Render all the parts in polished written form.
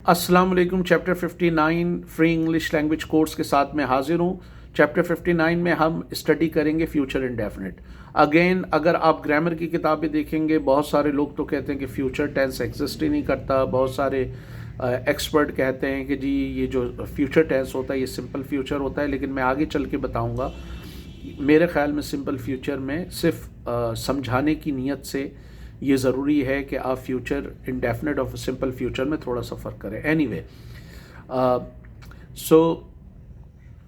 अस्सलाम वालेकुम। Chapter 59 free English language course के साथ मैं हाजिर हूँ। चैप्टर 59 में हम स्टडी करेंगे फ्यूचर इंडेफिनिट। अगेन अगर आप ग्रामर की किताबें देखेंगे, बहुत सारे लोग तो कहते हैं कि फ्यूचर टेंस एग्जिस्ट ही नहीं करता। बहुत सारे एक्सपर्ट कहते हैं कि जी ये जो फ्यूचर टेंस होता है ये सिंपल फ्यूचर होता है, लेकिन मैं आगे चल के बताऊँगा। मेरे ख्याल में सिंपल फ्यूचर में सिर्फ समझाने की नीयत से ये ज़रूरी है कि आप फ्यूचर इंडेफिनिट और सिंपल फ्यूचर में थोड़ा सा फ़र्क करें। एनीवे, सो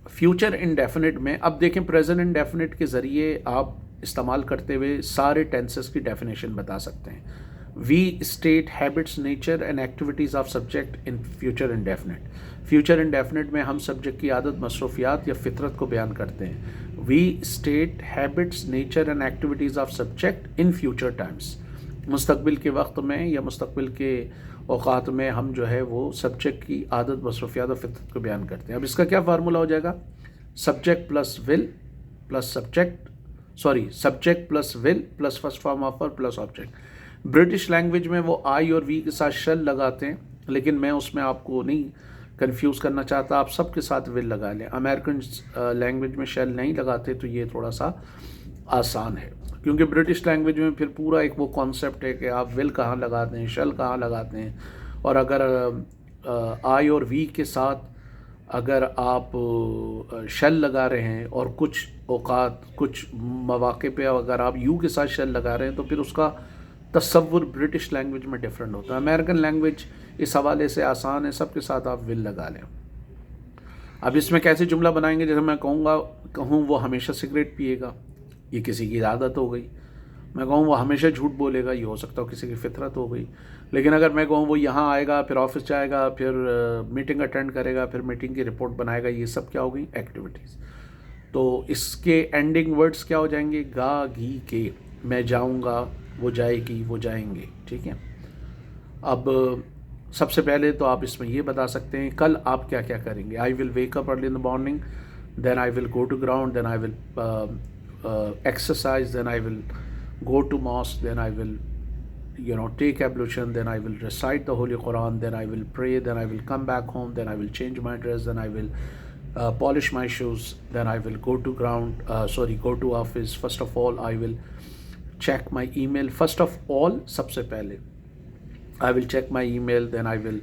फ्यूचर इंडेफिनिट में अब देखें, प्रेजेंट इंडेफिनिट के ज़रिए आप इस्तेमाल करते हुए सारे टेंसेस की डेफिनेशन बता सकते हैं। We state habits, nature and activities of subject in future indefinite. Future indefinite में हम सब्जेक्ट की आदत, मसरूफियात या फितरत को बयान करते हैं। We state habits, nature and activities of subject in future times. मुस्तकबिल के वक्त में या मुस्तकबिल के औक़ात में हम जो है वो सब्जेक्ट की आदत, मसरूफियात और फितरत को बयान करते हैं। अब इसका क्या फार्मूला हो जाएगा? Subject plus will plus subject plus will plus first form of verb plus object. British language में वो आई और वी के साथ शल लगाते हैं, लेकिन मैं उसमें आपको नहीं कंफ्यूज करना चाहता। आप सबके साथ विल लगा लें। अमेरिकन लैंग्वेज में शल नहीं लगाते, तो ये थोड़ा सा आसान है, क्योंकि ब्रिटिश लैंग्वेज में फिर पूरा एक वो कॉन्सेप्ट है कि आप विल कहाँ लगाते हैं, शल कहाँ लगाते हैं। और अगर आई और वी के साथ अगर आप शल लगा रहे हैं और कुछ औकात, कुछ मौके पे अगर आप यू के साथ शल लगा रहे हैं, तो फिर उसका तसव्वुर ब्रिटिश लैंग्वेज में डिफरेंट होता है। अमेरिकन लैंग्वेज इस हवाले से आसान है, सबके साथ आप विल लगा लें। अब इसमें कैसे जुमला बनाएंगे? जैसे मैं कहूँ वो हमेशा सिगरेट पिएगा, ये किसी की आदत हो गई। मैं कहूँ वो हमेशा झूठ बोलेगा, ये हो सकता है किसी की फितरत हो गई। लेकिन अगर मैं कहूँ वो यहाँ आएगा, फिर ऑफिस जाएगा, फिर मीटिंग अटेंड करेगा, फिर मीटिंग की रिपोर्ट बनाएगा, ये सब क्या हो गई? एक्टिविटीज़। तो इसके एंडिंग वर्ड्स क्या हो जाएंगे? गा, घी, के। मैं जाऊँगा, वो जाएगी, वो जाएंगे। ठीक है। अब सबसे पहले तो आप इसमें ये बता सकते हैं कल आप क्या क्या करेंगे। I will wake up early in the morning, then I will go to ground, then I will exercise, then I will go to mosque, then I will take ablution, then I will recite the Holy Quran, then I will pray, then I will come back home, then I will change my dress, then I will polish my shoes, then I will go to go to office. First of all I will check my email. First of all, सबसे पहले I will check my email, then I will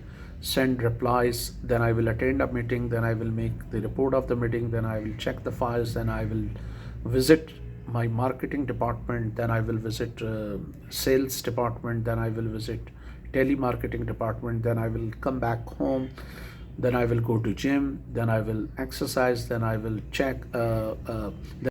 send replies, then I will attend a meeting, then I will make the report of the meeting, then I will check the files, then I will visit my marketing department, then I will visit sales department, then I will visit telemarketing department, then I will come back home, then I will go to gym, then I will exercise, then I will check